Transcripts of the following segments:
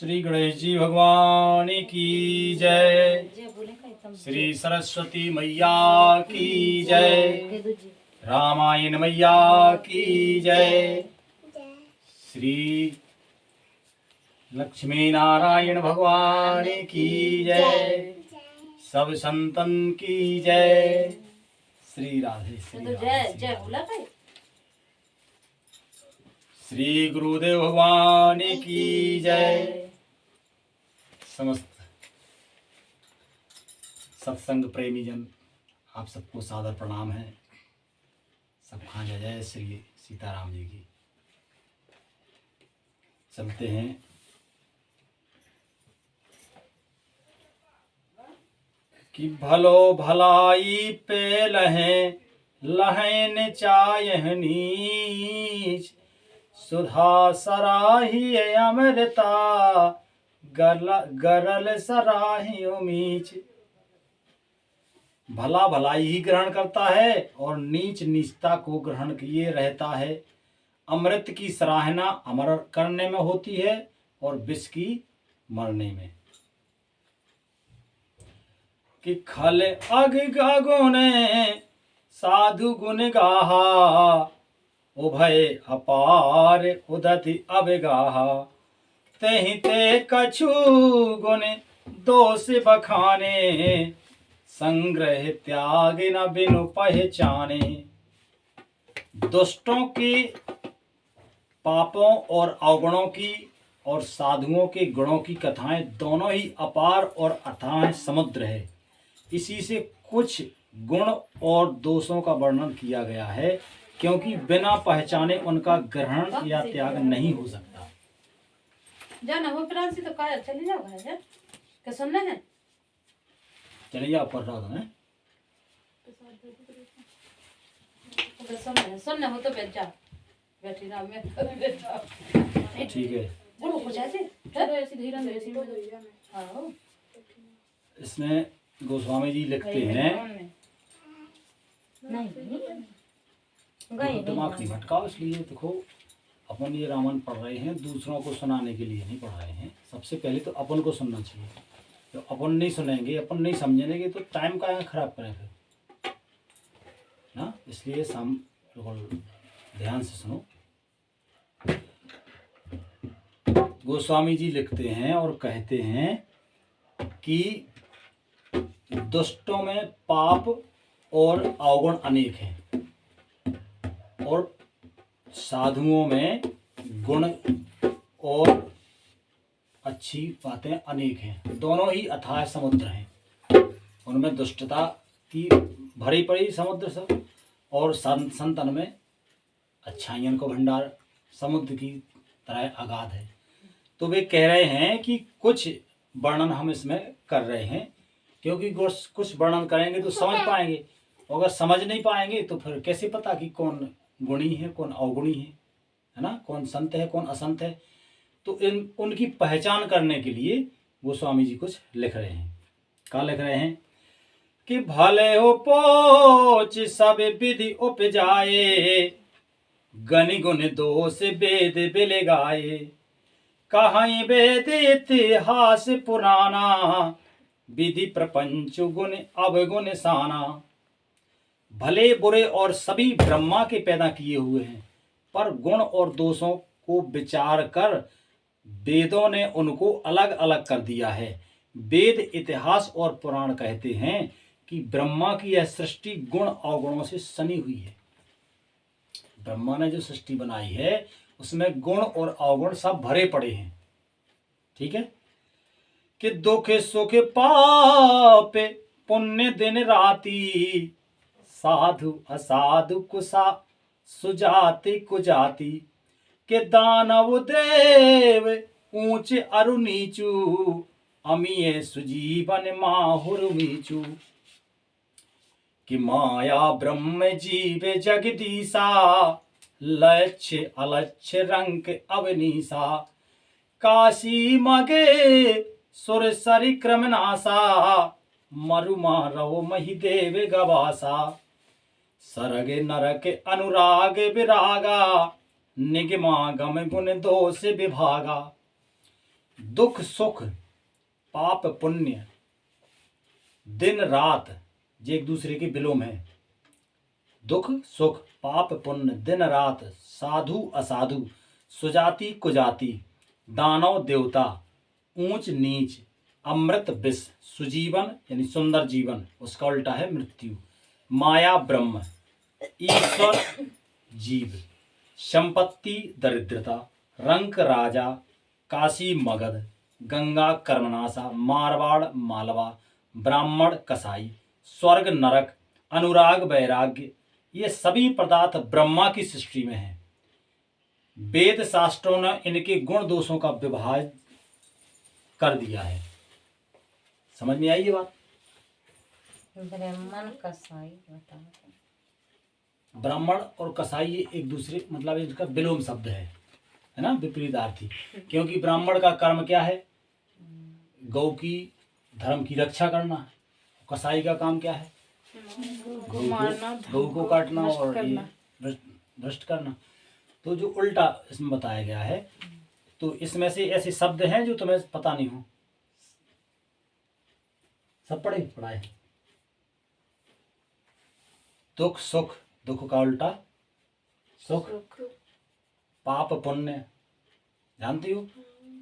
श्री गणेश जी भगवान की जय। श्री सरस्वती मैया की जय। रामायण मैया की जय। श्री लक्ष्मी नारायण भगवान की जय। सब संतन की जय। श्री राधे श्री राधे। श्री गुरुदेव भगवान की जय। समस्त सत्संग प्रेमी जन, आप सबको सादर प्रणाम है। सब खाजा जय श्री सीताराम जी की। चलते हैं कि भलो भलाई पे लहन चायह नीच, सुधा सराही अमृता गरल सराही उमीच। भला भलाई ही ग्रहण करता है और नीच नीचता को ग्रहण किए रहता है। अमृत की सराहना अमर करने में होती है और विष की मरने में। कि खल अग गुने साधु गुण गाहा, उभय अपार उदति अबगाहा। तेहि ते कछु गुण दोष बखाने, संग्रह त्याग न बिनु पहचाने। दुष्टों की पापों और अवगुणों की और साधुओं के गुणों की कथाएं दोनों ही अपार और अथाह समुद्र है। इसी से कुछ गुण और दोषों का वर्णन किया गया है, क्योंकि बिना पहचाने उनका ग्रहण या त्याग नहीं हो सकता। जाना वो प्लान से तो कहा चले जाओ भाई यार, क्या सुनना है? चलिए आप पढ़ रहा था मैं। तो सुनना हो तो बैठ जाओ, बैठी ना मैं तो बैठ जाओ। ठीक है, बोलो कुछ ऐसे चलो ऐसे धीरे धीरे। हाँ इसमें गोस्वामी जी लिखते हैं, दिमाग नहीं भटकाओ। इसलिए देखो, अपन ये रामायण पढ़ रहे हैं, दूसरों को सुनाने के लिए नहीं पढ़ रहे हैं। सबसे पहले तो अपन को सुनना चाहिए। तो अपन नहीं सुनेंगे, अपन नहीं समझेंगे तो टाइम का खराब करें फिर ना। इसलिए बिल्कुल ध्यान से सुनो। गोस्वामी जी लिखते हैं और कहते हैं कि दुष्टों में पाप और अवगुण अनेक हैं और साधुओं में गुण और अच्छी बातें अनेक हैं। दोनों ही अथाह समुद्र हैं। उनमें दुष्टता की भरी पड़ी समुद्र सब, और संतन में अच्छाइयों को भंडार समुद्र की तरह अगाध है। तो वे कह रहे हैं कि कुछ वर्णन हम इसमें कर रहे हैं, क्योंकि कुछ वर्णन करेंगे तो समझ पाएंगे, और अगर समझ नहीं पाएंगे तो फिर कैसे पता कि कौन गुणी है कौन अवगुणी है ना, कौन संत है कौन असंत है। तो उनकी पहचान करने के लिए गोस्वामी जी कुछ लिख रहे हैं। क्या लिख रहे हैं कि भले हो पोच सब विधि उपजाए, गनि गुण दोष वेद बिल गाए। कहीं वेद इतिहास पुराना, विधि प्रपंच गुण अवगुण साना। भले बुरे और सभी ब्रह्मा के पैदा किए हुए हैं, पर गुण और दोषों को विचार कर वेदों ने उनको अलग अलग कर दिया है। वेद इतिहास और पुराण कहते हैं कि ब्रह्मा की यह सृष्टि गुण अवगुणों से सनी हुई है। ब्रह्मा ने जो सृष्टि बनाई है उसमें गुण और अवगुण सब भरे पड़े हैं। ठीक है, कि दुख सुख पाप पुण्य दिन राति, साधु असाधु कुसा सुजाति कुजाति। के दानव देव ऊंच अरु नीचू, अमीय सुजीवन माहुर मीचू। कि माया ब्रह्म जीव जगदीसा, लक्ष्य अलक्ष्य रंग अवनीसा। काशी मगे सुर सरि क्रमनासा, मरु मारव मही देव गवासा। सरग नरक अनुराग विरागा, निगमा गम गुण दोष विभागा। दुख सुख पाप पुण्य दिन रात, ये एक दूसरे के विलोम है। दुख सुख पाप पुण्य दिन रात, साधु असाधु, सुजाति कुजाति, दानव देवता, ऊंच नीच, अमृत विष, सुजीवन यानी सुंदर जीवन, उसका उल्टा है मृत्यु, माया ब्रह्म, ईश्वर जीव, संपत्ति दरिद्रता, रंक राजा, काशी मगध, गंगा कर्मनाशा, मारवाड़ मालवा, ब्राह्मण कसाई, स्वर्ग नरक, अनुराग वैराग्य, ये सभी पदार्थ ब्रह्मा की सृष्टि में हैं। वेद शास्त्रों ने इनके गुण दोषों का विभाजन कर दिया है। समझ में आई ये बात? ब्राह्मण कसाई बताओ। ब्राह्मण और कसाई ये एक दूसरे मतलब इनका विलोम शब्द है ना, विपरीतार्थी। क्योंकि ब्राह्मण का कर्म क्या है? गौ की धर्म की रक्षा करना। कसाई का काम क्या है? गौ को काटना और भ्रष्ट करना। तो जो उल्टा इसमें बताया गया है, तो इसमें से ऐसे शब्द हैं जो तुम्हें पता नहीं हो। सब पढ़ाए। दुख सुख, दुख का उल्टा सुख, पाप पुण्य जानती हो,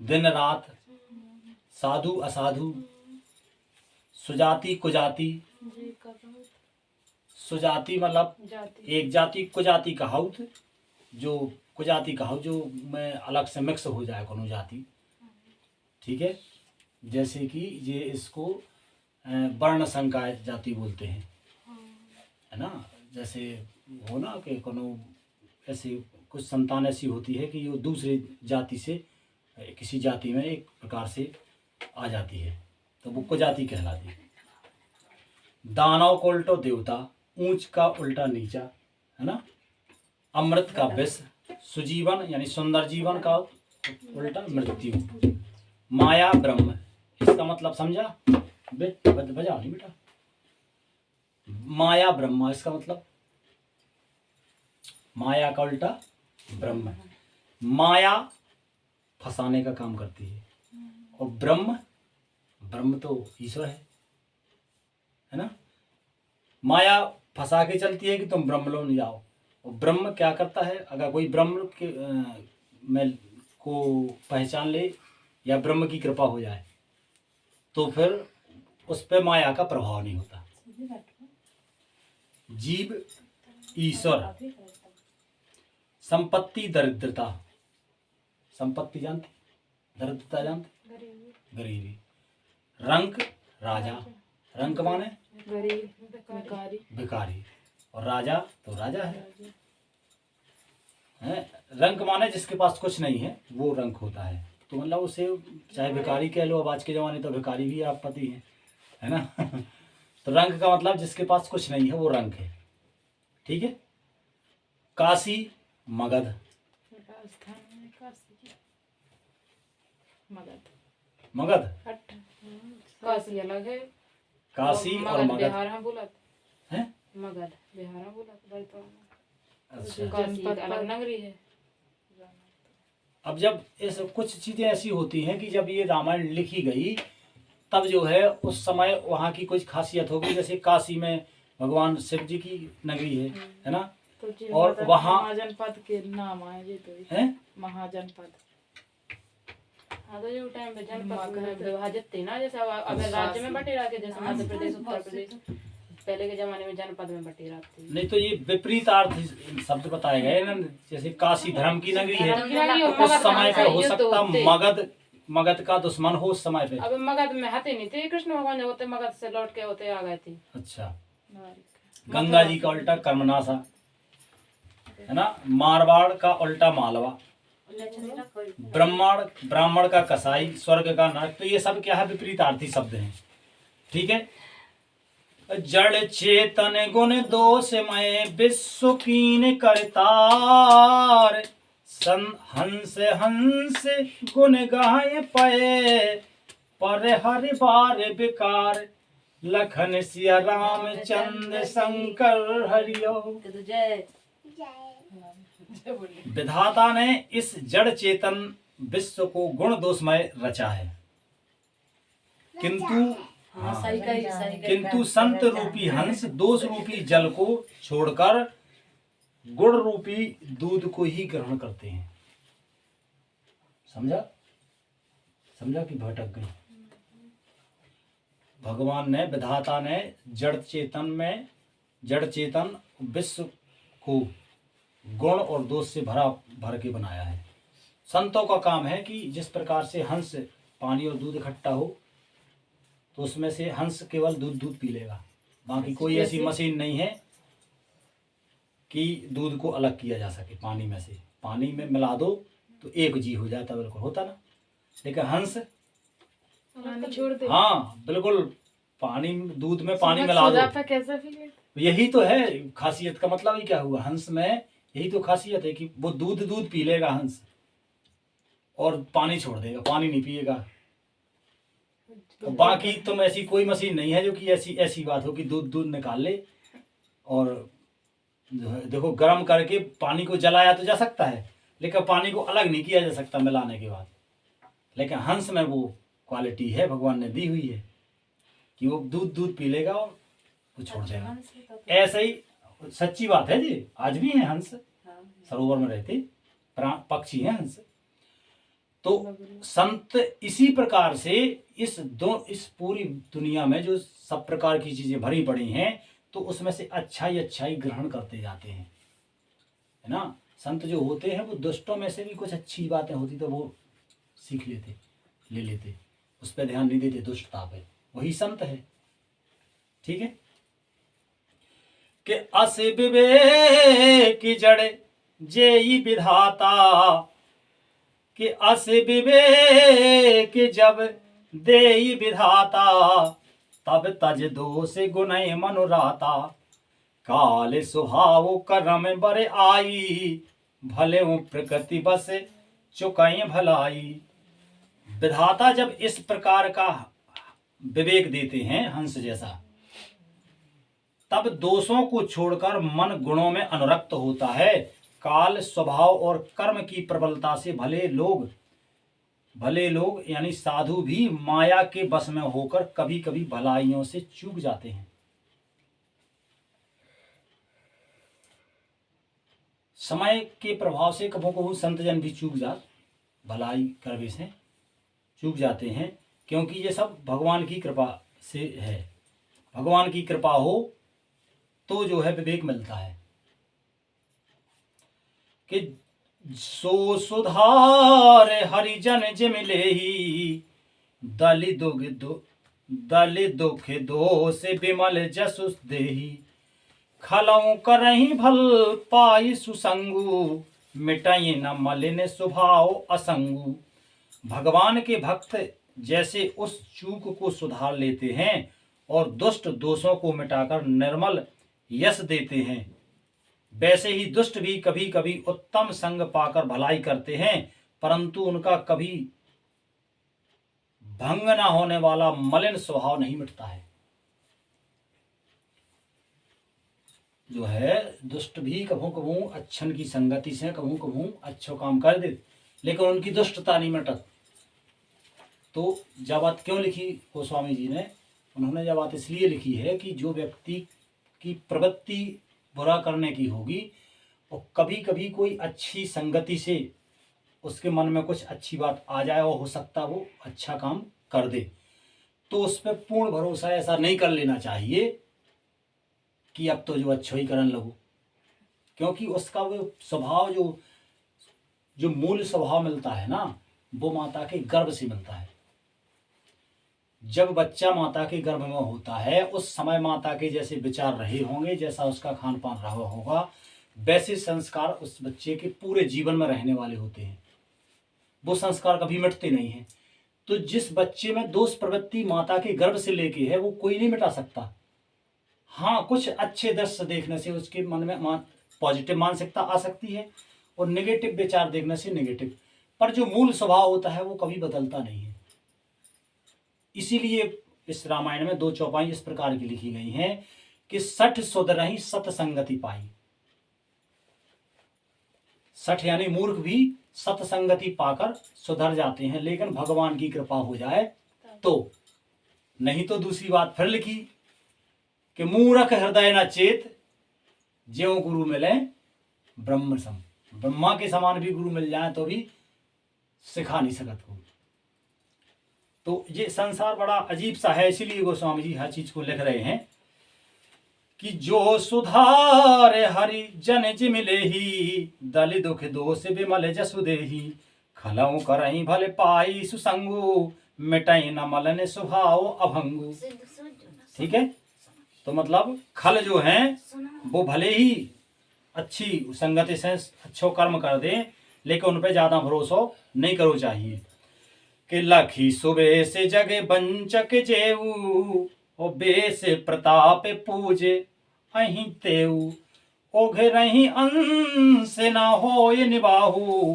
दिन रात, साधु असाधु, सुजाति कुजाति। सुजाति मतलब एक जाति, कुजाति कहाउत, जो कुजाति कहाउत जो में अलग से मिक्स हो जाए कोनो जाति, ठीक है। जैसे कि ये इसको वर्ण संकाय जाति बोलते हैं, है ना। जैसे हो ना कि कोनो ऐसे कुछ संतान ऐसी होती है कि वो दूसरी जाति से किसी जाति में एक प्रकार से आ जाती है, तो वो कुजाति कहलाती है। दानव को उल्टा देवता, ऊंच का उल्टा नीचा, है ना। अमृत का विष, सुजीवन यानी सुंदर जीवन का उल्टा मृत्यु, माया ब्रह्म, इसका मतलब समझा? बजा नहीं बेटा। माया ब्रह्म, इसका मतलब माया का उल्टा ब्रह्म। माया फंसाने का काम करती है, और ब्रह्म तो ईश्वर है ना। माया फंसा के चलती है कि तुम ब्रह्मलोक नहीं जाओ, और ब्रह्म क्या करता है? अगर कोई ब्रह्म के में को पहचान ले या ब्रह्म की कृपा हो जाए, तो फिर उस पर माया का प्रभाव नहीं होता। जीव ईश्वर, संपत्ति दरिद्रता, संपत्ति जानती, दरिद्रता जानती, गरीबी। रंक राजा, रंक माने भिखारी, और राजा तो राजा है। रंक माने जिसके पास कुछ नहीं है वो रंक होता है, तो मतलब उसे चाहे भिखारी कह लो, अब आज के जमाने तो भिखारी भी आप पति है ना। तो रंक का मतलब जिसके पास कुछ नहीं है वो रंक है, ठीक है। काशी मगध, मगध काशी अलग है, काशी और मगध बिहार में बोला है। मगध बिहार में बोला, अच्छा, काशी अलग नगरी है। अब जब इस कुछ चीजें ऐसी होती हैं कि जब ये रामायण लिखी गई तब जो है उस समय वहाँ की कुछ खासियत होगी। जैसे काशी में भगवान शिव जी की नगरी है ना। तो और वहाँ महाजनपद के नाम आए ये तो है महाजनपद। हाँ, तो जो टाइम पे जनपद में विभाजित थे ना, जैसे अगर राज्य में बटे रहते, जैसे मध्य प्रदेश उत्तर प्रदेश, पहले के जमाने में जनपद में बटे रहते। नहीं, तो ये विपरीत अर्थ शब्द बताए गए ना। जैसे काशी धर्म की नगरी है, उस समय पे हो सकता मगध का दुश्मन हो उस समय पे। अब मगध में हते नहीं थे कृष्ण भगवान, होते मगध से लौट के होते आ गए थे। अच्छा, गंगा जी का उल्टा कर्मनाशा है ना। मारवाड़ का उल्टा मालवा, ब्राह्मण का कसाई, स्वर्ग का नरक। तो ये सब क्या है? विपरीतार्थी शब्द हैं, ठीक है। जड़ चेतन गुण दोष में विश्व कीन करतार, हंस हंस गुण गाय पए, पर हर बार विकार, लखन सिया रामचंद्र शंकर हरिओ। विधाता ने इस जड़ चेतन विश्व को गुण दोषमय रचा है, किंतु किंतु संत रूपी हंस दोष रूपी जल को छोड़कर गुण रूपी दूध को ही ग्रहण करते हैं। समझा? समझा कि भटक गई? भगवान ने, विधाता ने जड़ चेतन विश्व को गुण और दोष से भर के बनाया है। संतों का काम है कि जिस प्रकार से हंस पानी और दूध इकट्ठा हो तो उसमें से हंस केवल दूध पी लेगा, बाकी कोई ऐसी मशीन नहीं है कि दूध को अलग किया जा सके पानी में से। पानी में मिला दो तो एक जी हो जाता, बिल्कुल होता ना, लेकिन हंस छोड़ दे। हाँ बिल्कुल, पानी दूध में पानी मिला दो, कैसा यही तो है खासियत का मतलब ही क्या हुआ, हंस में यही तो खासियत है कि वो दूध पी लेगा हंस और पानी छोड़ देगा, पानी नहीं पिएगा। तो बाकी तुम ऐसी कोई मशीन नहीं है जो कि ऐसी बात हो कि दूध निकाल ले और देखो गर्म करके पानी को जलाया तो जा सकता है, लेकिन पानी को अलग नहीं किया जा सकता मिलाने के बाद। लेकिन हंस में वो क्वालिटी है भगवान ने दी हुई है कि वो दूध पी लेगा और वो छोड़ देगा। ऐसा ही सच्ची बात है जी, आज भी हैं हंस, सरोवर में रहते पक्षी हैं हंस। तो संत इसी प्रकार से इस पूरी दुनिया में जो सब प्रकार की चीजें भरी पड़ी हैं तो उसमें से अच्छाई ग्रहण करते जाते हैं, है ना। संत जो होते हैं वो दुष्टों में से भी कुछ अच्छी बातें होती तो वो सीख लेते, ले लेते, उस पर ध्यान नहीं देते दुष्टता पे, वही संत है। ठीक है कि अस विवेक की जड़ जेई विधाता, कि अस विवेक जब देई विधाता, तब तज दोष गुण मनुराता, काल सुहाव कर्म बर आई, भले प्रकृति बस चुकाई भलाई। विधाता जब इस प्रकार का विवेक देते हैं हंस जैसा, तब दोषों को छोड़कर मन गुणों में अनुरक्त होता है। काल स्वभाव और कर्म की प्रबलता से भले लोग यानी साधु भी माया के बस में होकर कभी कभी भलाइयों से चूक जाते हैं। समय के प्रभाव से कभू कभू संत जन भी भलाई करवे से चूक जाते हैं, क्योंकि ये सब भगवान की कृपा से है। भगवान की कृपा हो तो जो है विवेक मिलता है कि सो सुधार हरिजन जिम लेही, दलि दुख दोष विमल जसु देही, खलऊ करही भल पाई सुसंगु, मिटाई न मलिन स्वभाव असंगु। भगवान के भक्त जैसे उस चूक को सुधार लेते हैं और दुष्ट दोषों को मिटाकर निर्मल यश देते हैं, वैसे ही दुष्ट भी कभी कभी उत्तम संग पाकर भलाई करते हैं, परंतु उनका कभी भंग न होने वाला मलिन स्वभाव नहीं मिटता है। जो है दुष्ट भी कभू कभू अच्छन की संगति से कभू कभू अच्छो काम कर दे, लेकिन उनकी दुष्टता नहीं मिटत। तो जब बात क्यों लिखी गोस्वामी जी ने, उन्होंने जब बात इसलिए लिखी है कि जो व्यक्ति की प्रवृत्ति बुरा करने की होगी और कभी कभी कोई अच्छी संगति से उसके मन में कुछ अच्छी बात आ जाए और हो सकता वो अच्छा काम कर दे, तो उस पर पूर्ण भरोसा ऐसा नहीं कर लेना चाहिए कि अब तो जो अच्छा ही करने लगो, क्योंकि उसका वो स्वभाव जो मूल स्वभाव मिलता है ना, वो माता के गर्भ से मिलता है। जब बच्चा माता के गर्भ में होता है उस समय माता के जैसे विचार रहे होंगे, जैसा उसका खान पान रहा होगा, वैसे संस्कार उस बच्चे के पूरे जीवन में रहने वाले होते हैं। वो संस्कार कभी मिटते नहीं हैं। तो जिस बच्चे में दोष प्रवृत्ति माता के गर्भ से लेके है वो कोई नहीं मिटा सकता। हाँ, कुछ अच्छे दृश्य देखने से उसके मन में पॉजिटिव मानसिकता आ सकती है और नेगेटिव विचार देखने से नेगेटिव, पर जो मूल स्वभाव होता है वो कभी बदलता नहीं है। इसीलिए इस रामायण में 2 चौपाई इस प्रकार की लिखी गई हैं कि 60 सुधरहि सतसंगति पाई। 60 यानी मूर्ख भी सत्संगति पाकर सुधर जाते हैं, लेकिन भगवान की कृपा हो जाए तो। नहीं तो दूसरी बात फिर लिखी कि मूर्ख हृदय न चेत, ज्यों गुरु मिले ब्रह्म सम। ब्रह्मा के समान भी गुरु मिल जाए तो भी सिखा नहीं सकत को। तो ये संसार बड़ा अजीब सा है, इसीलिए गोस्वामी जी हर चीज को लिख रहे हैं कि जो सुधार हरि जन जिमिले ही, दल दुख दोष विमल जसु देही, खलऊ करई भले पाई सुसंगु, मिटई न मलन स्वभाव अभंगु। ठीक है, तो मतलब खल जो हैं वो भले ही अच्छी संगति से अच्छो कर्म कर दे, लेकिन उन पे ज्यादा भरोसा नहीं करो चाहिए। कि लखी सुबह से जगे बंचक जेऊ, ओ बेस प्रताप पूजे अहि तेऊ, ओघे रही अंश न होय निबाहु,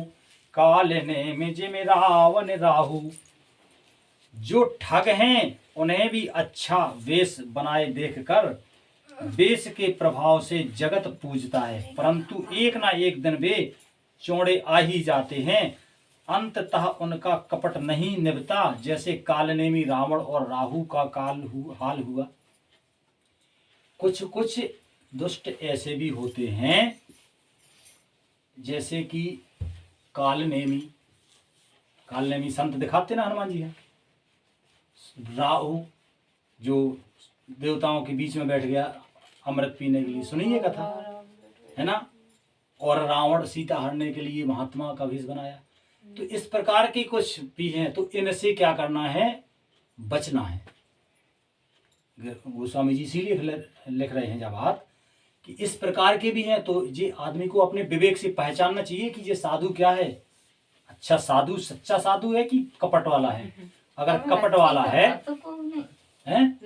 काल ने में जिम रावण राहु। जो ठग हैं उन्हें भी अच्छा वेश बनाए देखकर वेश के प्रभाव से जगत पूजता है, परंतु एक ना एक दिन वे चौड़े आ ही जाते हैं। अंततः उनका कपट नहीं निभता, जैसे कालनेमी रावण और राहु का हाल हुआ। कुछ कुछ दुष्ट ऐसे भी होते हैं जैसे कि कालनेमी संत दिखाते ना हनुमान जी हैं। राहु जो देवताओं के बीच में बैठ गया अमृत पीने के लिए, सुनी ये कथा है ना। और रावण सीता हरने के लिए महात्मा का भेष बनाया। तो इस प्रकार की कुछ भी हैं, तो इनसे क्या करना है, बचना है। गोस्वामी जी इसीलिए लिख रहे हैं जब बात कि इस प्रकार के भी हैं, तो ये आदमी को अपने विवेक से पहचानना चाहिए कि ये साधु क्या है। अच्छा साधु सच्चा साधु है कि कपट वाला है। अगर कपट वाला है हैं?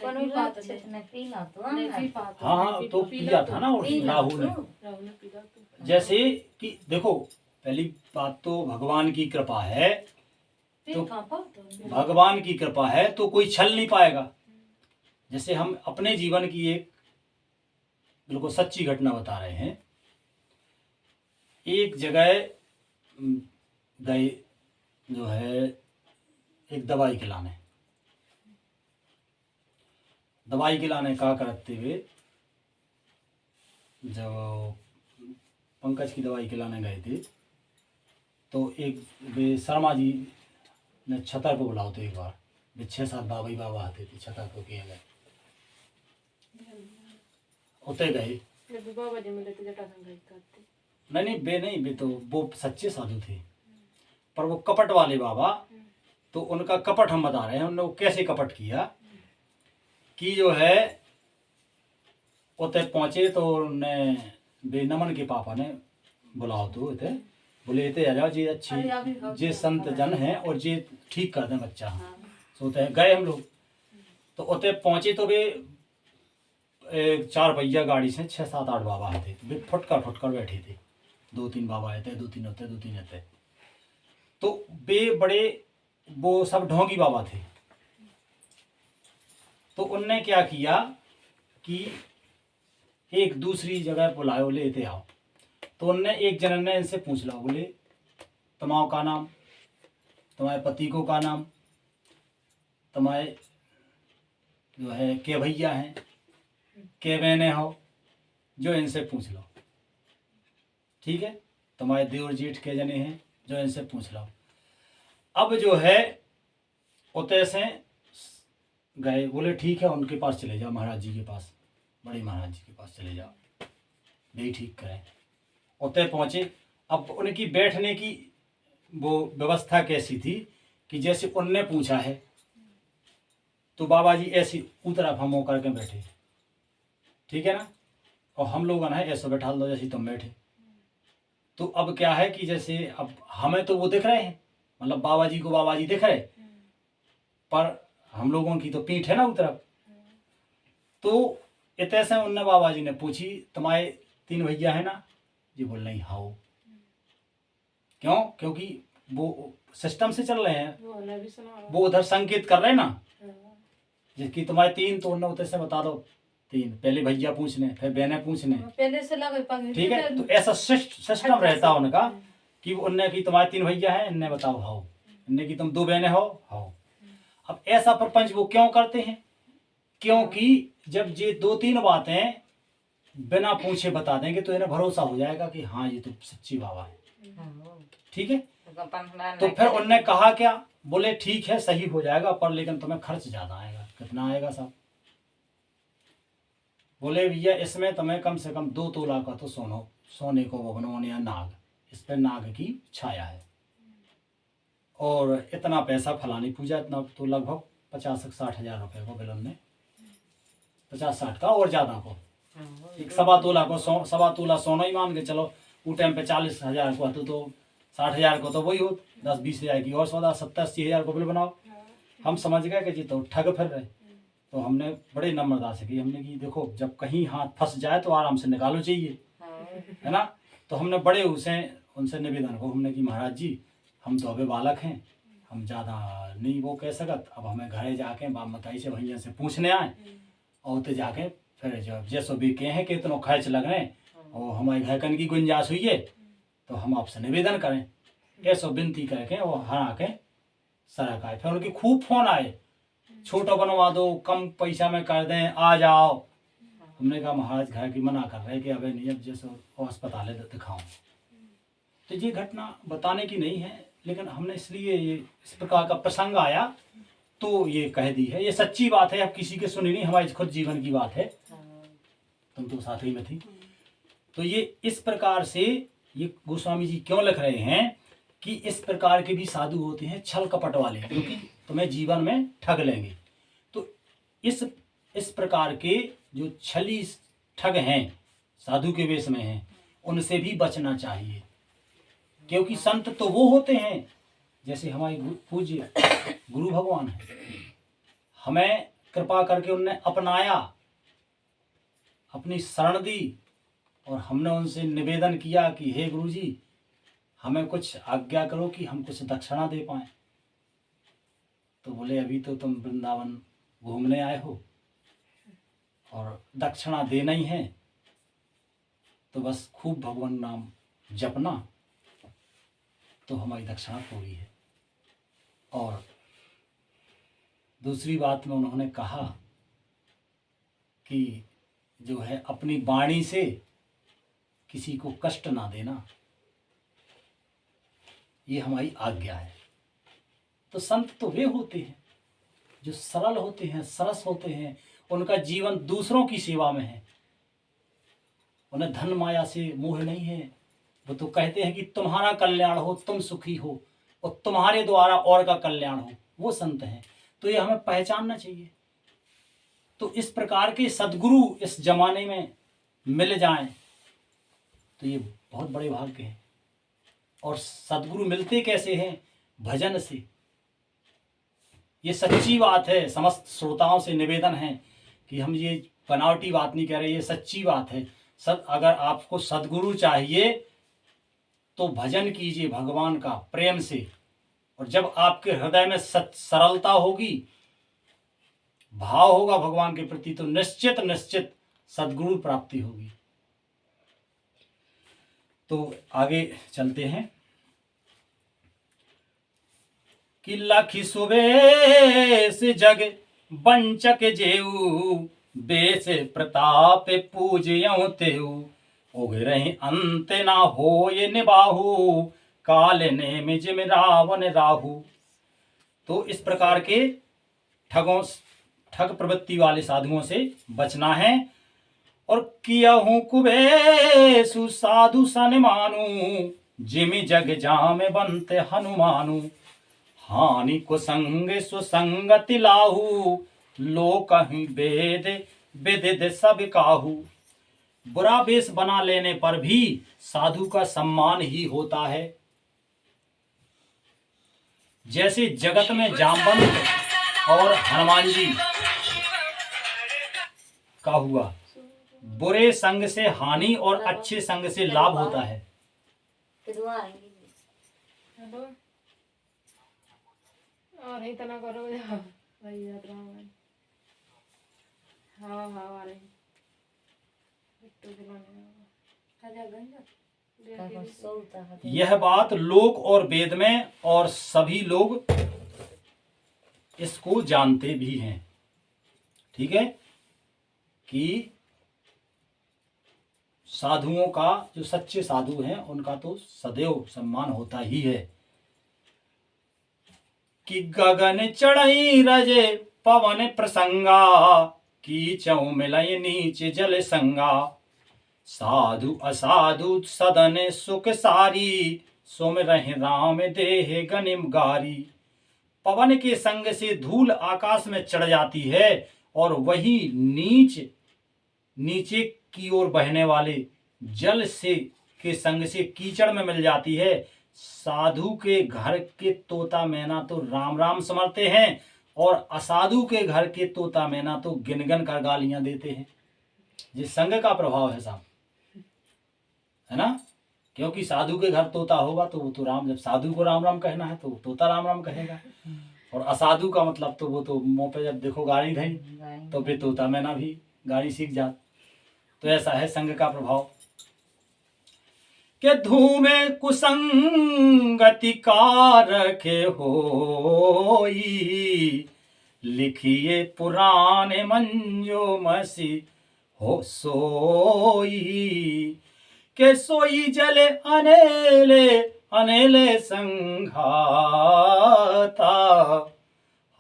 हाँ तो पिया था ना राहु ने। जैसे कि देखो पहली बात तो भगवान की कृपा है, तो भगवान की कृपा है तो कोई छल नहीं पाएगा। जैसे हम अपने जीवन की एक बिल्कुल सच्ची घटना बता रहे हैं। एक जगह गए जो है एक दवाई खिलाने का करते हुए, जब पंकज की दवाई खिलाने गए थे तो एक वे शर्मा जी ने छतर को बुलाओ तो एक बार वे 6-7 बाबा आते थे छतर को किए गए उते गए। नहीं वे तो वो सच्चे साधु थे, पर वो कपट वाले बाबा, तो उनका कपट हम बता रहे हैं। उन्होंने कैसे कपट किया कि जो है उते पहुंचे तो उन्हें वे नमन के पापा ने बुलाओ तो थे, बोले थे आ जाओ जी अच्छी जे संत जन है और जे ठीक कर दें बच्चा। सोते हैं गए हम लोग, तो उते पहुंचे तो वे 4 पहिया गाड़ी से 6-7-8 बाबा आते, वे फुटकर बैठे थे। 2-3 बाबा आए थे, 2-3 आते। तो वे बड़े वो सब ढोंगी बाबा थे। तो उनने क्या किया कि एक दूसरी जगह बुलाओ लेते आओ। तो उनने एक जनन ने इनसे पूछ ला, बोले तुम्हारा का नाम, तुम्हारे पति को का नाम, तुम्हारे जो है के भैया हैं, के बहने हो, जो इनसे पूछ लो। ठीक है, तुम्हारे देवर जेठ के जने हैं, जो इनसे पूछ लो। अब जो है उते से गए, बोले ठीक है उनके पास चले जाओ, महाराज जी के पास, बड़े महाराज जी के पास चले जाओ, वे ठीक करें। उते पहुंचे। अब उनकी बैठने की वो व्यवस्था कैसी थी कि जैसे उनने पूछा है तो बाबा जी ऐसी उतरा हम करके बैठे, ठीक है ना, और हम लोग ना ऐसा बैठा लो जैसे तुम बैठे। तो अब क्या है कि जैसे अब हमें तो वो दिख रहे हैं, मतलब बाबा जी को बाबा जी दिख रहे, पर हम लोगों की तो पीठ है ना उतरा। तो इतने से उनने बाबा जी ने पूछी तुम्हारे 3 भैया है ना, जी बोल नहीं हाँ। क्यों? क्योंकि वो सिस्टम से चल रहे हैं, वो उधर संकेत कर रहे हैं ना, जिसकी तुम्हारे 3, तो उन्हें उधर से बता दो 3, पहले भैया पूछने फिर बहनें पूछने, पहले से लगे। ठीक है, तो ऐसा सिस्टम रहता उनका कि उनने की तुम्हारे 3 भैया हैं, इनने बताओ हो, इनने की तुम 2 बहनें हो। अब ऐसा प्रपंच वो क्यों करते हैं? क्योंकि जब ये 2-3 बातें बिना पूछे बता देंगे तो इन्हें भरोसा हो जाएगा कि हाँ ये तो सच्ची बाबा है। ठीक है, तो फिर उनने कहा क्या, बोले ठीक है सही हो जाएगा, पर लेकिन तुम्हें खर्च ज्यादा आएगा। कितना आएगा साहब? बोले भैया इसमें तुम्हें कम से कम 2 तोला का तो सोने को वो बनवाने या नाग, इस पे नाग की छाया है, और इतना पैसा फलानी पूजा, इतना तो लगभग 50-60 हजार रुपए को बिल ने 50-60 का और ज्यादा को, एक 1.25 तोला को 1.25 तोला सोना ही मान के चलो। वो टाइम पे 40 हजार को तो 60 हजार को तो वही हो, 10-20 हजार की और सौदा, 70-80 हजार को बिल बनाओ। हम समझ गए कि जी तो ठग फिर रहे। तो हमने बड़े नम्रता से की, हमने की देखो जब कहीं हाथ फंस जाए तो आराम से निकालो चाहिए, है ना। तो हमने बड़े उनसे निवेदन को हमने की महाराज जी हम तो अभी बालक हैं, हम ज़्यादा नहीं वो कह सकत, अब हमें घरे जाके बाप मताई से भैया से पूछने आए, और तो जाके फिर जब जैसो भी कहे हैं कि इतना खर्च लग रहे और हमारे घर कन की गुंजाइश हुई है तो हम आपसे निवेदन करें, ऐसो विनती करके वो हरा के सड़क आए। फिर उनके खूब फोन आए, छोटा बनवा दो, कम पैसा में कर दें, आ जाओ। हमने कहा महाराज घर की मना कर रहे कि अबे नहीं, अब जैसे अस्पताल दिखाऊं। तो ये घटना बताने की नहीं है, लेकिन हमने इसलिए ये इस प्रकार का प्रसंग आया तो ये कह दी है। ये सच्ची बात है, अब किसी के सुनी नहीं, हमारी खुद जीवन की बात है। तुम तो साथ ही में थी। तो ये इस प्रकार से ये गोस्वामी जी क्यों लिख रहे हैं कि इस प्रकार के भी साधु होते हैं छल कपट वाले, क्योंकि तुम्हें जीवन में ठग लेंगे। तो इस प्रकार के जो छली ठग हैं, साधु के वेश में हैं, उनसे भी बचना चाहिए। क्योंकि संत तो वो होते हैं जैसे हमारे पूज्य गुरु भगवान है, हमें कृपा करके उनने अपनाया, अपनी शरण दी, और हमने उनसे निवेदन किया कि हे गुरु जी हमें कुछ आज्ञा करो कि हम कुछ दक्षिणा दे पाएं। तो बोले अभी तो तुम वृंदावन घूमने आए हो और दक्षिणा देना ही है, तो बस खूब भगवान नाम जपना, तो हमारी दक्षिणा पूरी है। और दूसरी बात में उन्होंने कहा कि जो है अपनी वाणी से किसी को कष्ट ना देना, ये हमारी आज्ञा है। तो संत तो वे होते हैं जो सरल होते हैं, सरस होते हैं, उनका जीवन दूसरों की सेवा में है, उन्हें धन माया से मोह नहीं है। वो तो कहते हैं कि तुम्हारा कल्याण हो, तुम सुखी हो, और तुम्हारे द्वारा और का कल्याण हो, वो संत हैं। तो ये हमें पहचानना चाहिए। तो इस प्रकार के सद्गुरु इस जमाने में मिल जाएं तो ये बहुत बड़े भाग्य हैं। और सद्गुरु मिलते कैसे हैं? भजन से। ये सच्ची बात है, समस्त श्रोताओं से निवेदन है कि हम ये बनावटी बात नहीं कह रहे, ये सच्ची बात है। अगर आपको सद्गुरु चाहिए तो भजन कीजिए भगवान का प्रेम से, और जब आपके हृदय में सरलता होगी, भाव होगा भगवान के प्रति, तो निश्चित निश्चित सद्गुरु प्राप्ति होगी। तो आगे चलते हैं कि लखी सुबेश जग बंचक जेऊ, बेस प्रताप पूजयऊ तेऊ, उगरहि अंत ना होय निबाहु, काल ने मिजिम रावण राहु। तो इस प्रकार के ठग प्रवृत्ति वाले साधुओं से बचना है। और कियहु कुबेसु साधु सन मानु, जिमि जग जामे बनते हनुमानु, हानि कुसंग सुसंगति लाहू, लोकहि वेद विदित सब काहू। बुरा वेश बना लेने पर भी साधु का सम्मान ही होता है। जैसे जगत में जामवंत और हनुमान जी का हुआ, बुरे संग से हानि और अच्छे संग से लाभ होता है। और इतना करो भाई यात्रा में। हाँ हाँ आ रही बिट्टू दिलाने आजा गंजा यह बात लोक और वेद में और सभी लोग इसको जानते भी हैं। ठीक है, कि साधुओं का, जो सच्चे साधु हैं उनका तो सदैव सम्मान होता ही है। कि गगन चढ़ई रजे पवन प्रसंगा, कीचौ मिलय नीच जल संगा, साधु असाधु सदन सुख सारी, सुमिरहि राम देह गनिम गारी। पवन के संग से धूल आकाश में चढ़ जाती है और वही नीचे की ओर बहने वाले जल से के संग से कीचड़ में मिल जाती है। साधु के घर के तोता मैना तो राम राम समरते हैं और असाधु के घर के तोता मैना तो गिनगन कर गालियां देते हैं। ये संग का प्रभाव है साहब, है ना। क्योंकि साधु के घर तोता होगा तो वो तो राम, जब साधु को राम राम कहना है तो तोता राम राम कहेगा, और असाधु का मतलब तो वो तो मुंह पे जब देखो गाड़ी धई तो फिर तोता मैना भी गाड़ी सीख जात। तो ऐसा है संग का प्रभाव। के धूमे कुसंगति कारखे होई, लिखिए पुराने मंजो मसी हो सोई। के सोई जले अनेले अनेले संघाता,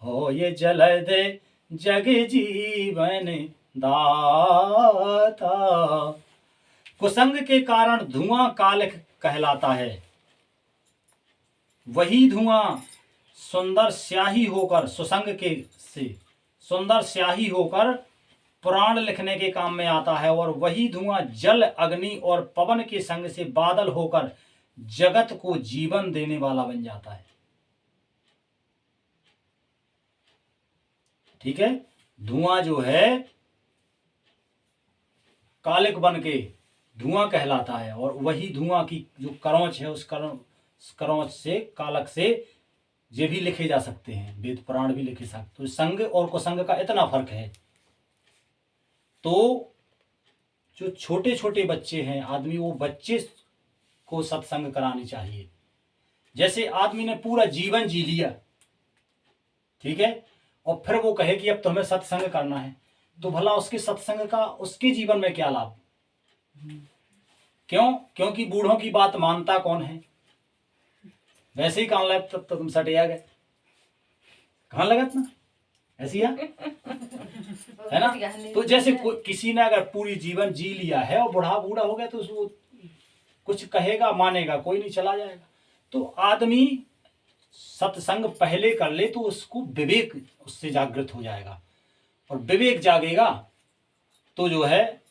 हो ये जल दे जग जीवन दाता। कुसंग के कारण धुआं कालिक कहलाता है। वही धुआं सुंदर स्याही होकर सुसंग के से सुंदर स्याही होकर पुराण लिखने के काम में आता है, और वही धुआं जल अग्नि और पवन के संग से बादल होकर जगत को जीवन देने वाला बन जाता है। ठीक है, धुआं जो है कालिक बन के धुआं कहलाता है, और वही धुआं की जो करौंच है उस करौंच से कालक से ये भी लिखे जा सकते हैं, वेद पुराण भी लिखे सकते। तो संग और कुसंग का इतना फर्क है। तो जो छोटे छोटे बच्चे हैं आदमी, वो बच्चे को सत्संग करानी चाहिए। जैसे आदमी ने पूरा जीवन जी लिया, ठीक है, और फिर वो कहे कि अब तुम्हें सत्संग करना है, तो भला उसके सत्संग का उसके जीवन में क्या लाभ? क्यों? क्योंकि बूढ़ों की बात मानता कौन है? वैसे ही कान लग तब तो तुम सटिया गए, कान लगत ना ऐसी है ना। तो जैसे किसी ने अगर पूरी जीवन जी लिया है और बूढ़ा हो गया तो उसको कुछ कहेगा मानेगा कोई नहीं, चला जाएगा। तो आदमी सत्संग पहले कर ले तो उसको विवेक उससे जागृत हो जाएगा, और विवेक जागेगा तो जो है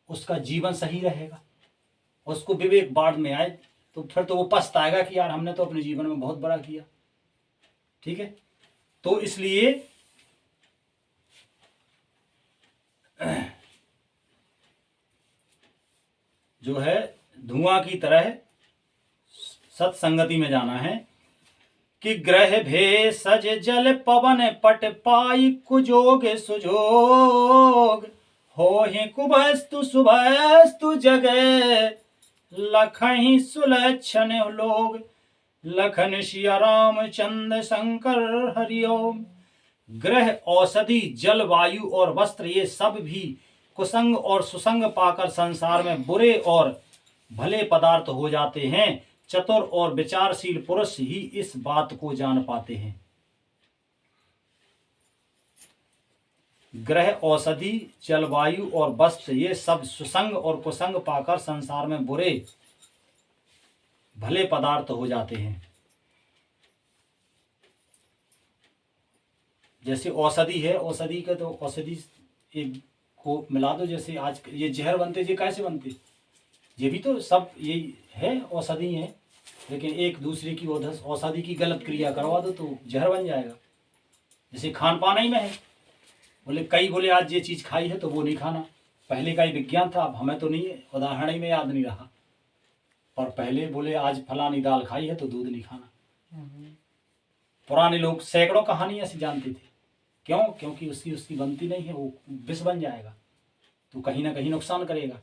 उसका जीवन सही रहेगा। उसको विवेक बाद में आए तो फिर तो वो पछताएगा कि यार हमने तो अपने जीवन में बहुत बड़ा किया। ठीक है, तो इसलिए जो है धुआं की तरह सत्संगति में जाना है। कि ग्रह भेषज जल पवन पट पाई, कुजोग सुजोग होहि कुबस्तु शुभस्तु जगै, लखहि सुलक्षण लोग लखन सिया राम चंद्र शंकर हरिओम। ग्रह, औषधि, जल, वायु और वस्त्र ये सब भी कुसंग और सुसंग पाकर संसार में बुरे और भले पदार्थ हो जाते हैं। चतुर और विचारशील पुरुष ही इस बात को जान पाते हैं। ग्रह, औषधि, जलवायु और वस्त्र ये सब सुसंग और कुसंग पाकर संसार में बुरे भले पदार्थ हो जाते हैं। जैसे औषधि है, औषधि का तो औषधि एक को मिला दो, जैसे आज ये जहर बनते, ये कैसे बनते? ये भी तो सब यही है, औषधि है, लेकिन एक दूसरे की औषधि की गलत क्रिया करवा दो तो जहर बन जाएगा। जैसे खान पान ही में है, बोले आज ये चीज़ खाई है तो वो नहीं खाना। पहले का ही विज्ञान था, अब हमें तो नहीं है, उदाहरण ही में याद नहीं रहा। और पहले बोले आज फलानी दाल खाई है तो दूध नहीं खाना। पुराने लोग सैकड़ों कहानी ऐसी जानते थे। क्यों? क्योंकि उसकी बनती नहीं है, वो विष बन जाएगा तो कहीं ना कहीं नुकसान करेगा।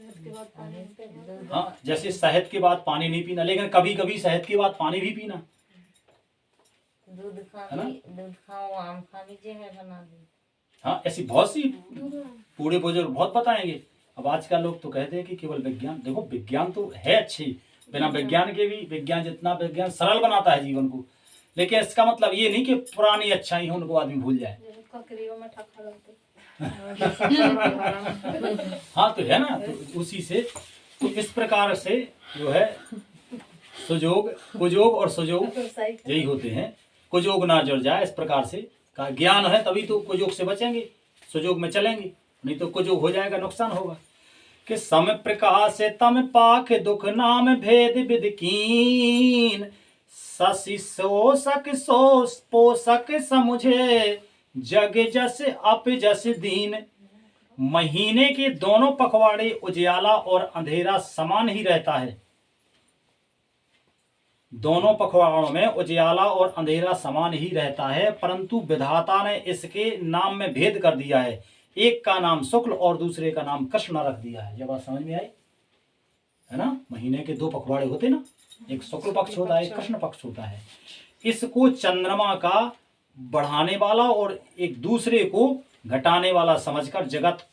शहद के बाद पानी नहीं पीना। हाँ, जैसे शहद के बाद पानी नहीं पीना, लेकिन कभी कभी शहद के बाद पानी भी पीना। दूध है ना? दूध खाओ, आम खा लीजिए, मैं बना दूँ। हाँ, ऐसी बहुत सी बूढ़े बुजुर्ग बहुत बताएंगे। अब आज का लोग तो कहते हैं कि केवल विज्ञान, देखो विज्ञान तो है अच्छी, बिना विज्ञान के भी, विज्ञान जितना विज्ञान सरल बनाता है जीवन को, लेकिन इसका मतलब ये नहीं कि पुरानी अच्छाई है उनको आदमी भूल जाए। हाँ तो है ना, तो उसी से, तो इस प्रकार से जो है सुजोग, कुजोग और सुजोग यही होते हैं। कुजोग ना जुड़ जाए, इस प्रकार से का ज्ञान है तभी तो कुजोग से बचेंगे, सुजोग में चलेंगे, नहीं तो कुजोग हो जाएगा, नुकसान होगा। कि सम प्रकाश तम पाख दुख नाम भेद विद कीन, शशि शोषक सोष पोषक समुझे, जग जस अप जस दीन। महीने के दोनों पखवाड़े उजियाला और अंधेरा समान ही रहता है। दोनों पखवाड़ों में उजियाला और अंधेरा समान ही रहता है, परंतु विधाता ने इसके नाम में भेद कर दिया है। एक का नाम शुक्ल और दूसरे का नाम कृष्ण रख दिया है। ये बात समझ में आई है ना? महीने के दो पखवाड़े होते ना, एक शुक्ल पक्ष होता है, एक कृष्ण पक्ष होता है। इसको चंद्रमा का बढ़ाने वाला और एक दूसरे को घटाने वाला समझकर जगत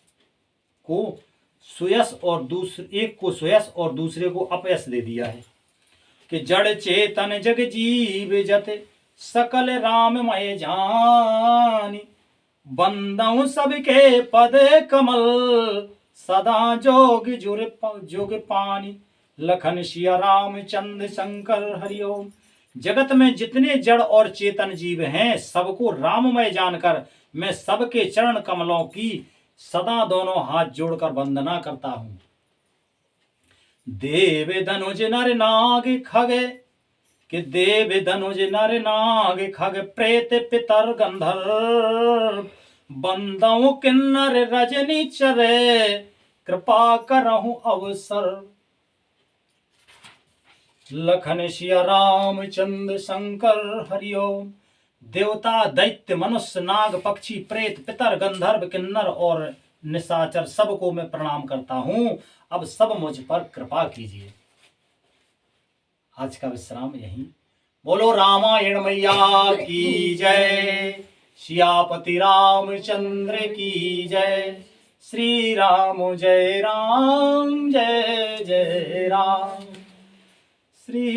को सुयश और एक को सुयश और दूसरे को अपयश दे दिया है। कि जड़ चेतन जग जीव जत सकल राममय जानी, बंदऊ सबके पद कमल सदा जोग जुग पानी। लखन सिया रामचंद्र शंकर हरिओम। जगत में जितने जड़ और चेतन जीव हैं सबको राममय जानकर मैं सबके चरण कमलों की सदा दोनों हाथ जोड़कर वंदना करता हूं। देव धनुज नर नाग खग, कि देव धनुज नर नाग खग प्रेत पितर गंधर्व, बंदऊ किन्नर रजनी चरे कृपा करहु अवसर। लखन सिया रामचंद्र शंकर हरिओम। देवता दैत्य मनुष्य नाग पक्षी प्रेत पितर गंधर्व किन्नर और निशाचर सबको मैं प्रणाम करता हूं। अब सब मुझ पर कृपा कीजिए। आज का विश्राम यहीं। बोलो रामायण मैया की जय, सियापति रामचंद्र की जय। श्री राम जय राम जय जय राम। श्री